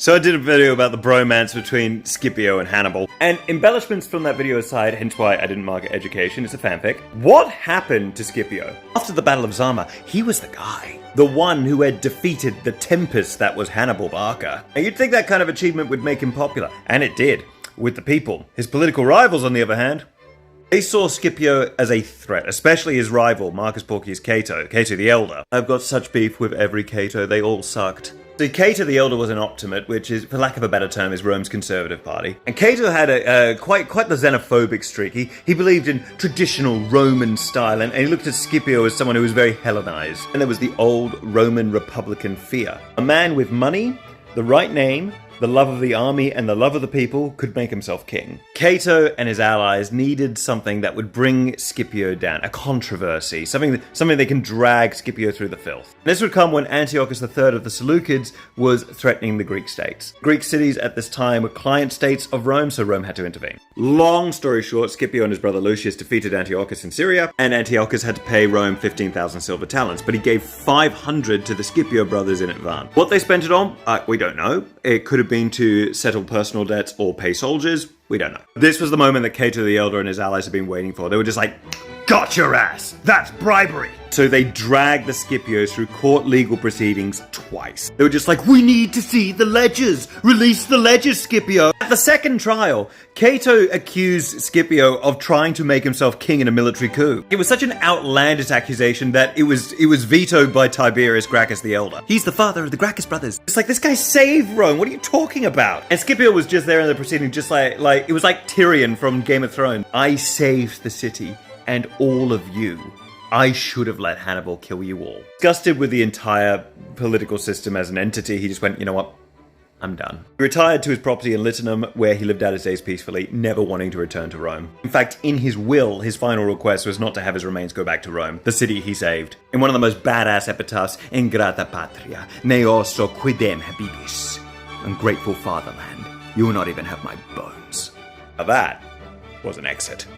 So I did a video about the bromance between Scipio and Hannibal, and embellishments from that video aside, hence why I didn't mark it education, it's a fanfic. What happened to Scipio? After the Battle of Zama, he was the guy. The one who had defeated the tempest that was Hannibal Barca. Now you'd think that kind of achievement would make him popular, and it did, with the people. His political rivals, on the other hand, they saw Scipio as a threat, especially his rival, Marcus Porcius Cato the Elder. I've got such beef with every Cato, they all sucked. So Cato the Elder was an optimate, which is, for lack of a better term, is Rome's conservative party. And Cato had a quite the xenophobic streak. He believed in traditional Roman style, and he looked at Scipio as someone who was very Hellenized. And there was the old Roman Republican fear. A man with money, the right name, the love of the army, and the love of the people could make himself king. Cato and his allies needed something that would bring Scipio down, a controversy, something they can drag Scipio through the filth. And this would come when Antiochus III of the Seleucids was threatening the Greek states. Greek cities at this time were client states of Rome, so Rome had to intervene. Long story short, Scipio and his brother Lucius defeated Antiochus in Syria, and Antiochus had to pay Rome 15,000 silver talents, but he gave 500 to the Scipio brothers in advance. What they spent it on? We don't know. It could have been to settle personal debts or pay soldiers. We don't know. This was the moment that Cato the Elder and his allies had been waiting for. They were just like, got your ass! That's bribery! So they dragged the Scipios through court legal proceedings twice. They were just like, we need to see the ledgers! Release the ledgers, Scipio! At the second trial, Cato accused Scipio of trying to make himself king in a military coup. It was such an outlandish accusation that it was vetoed by Tiberius Gracchus the Elder. He's the father of the Gracchus brothers. It's like, this guy saved Rome, what are you talking about? And Scipio was just there in the proceeding, just like it was like Tyrion from Game of Thrones. I saved the city, and all of you. I should have let Hannibal kill you all. Disgusted with the entire political system as an entity, he just went, you know what? I'm done. He retired to his property in Liternum, where he lived out his days peacefully, never wanting to return to Rome. In fact, in his will, his final request was not to have his remains go back to Rome, the city he saved. In one of the most badass epitaphs, Ingrata patria, ne osso quidem habibis. Ungrateful fatherland, you will not even have my bones. Now that was an exit.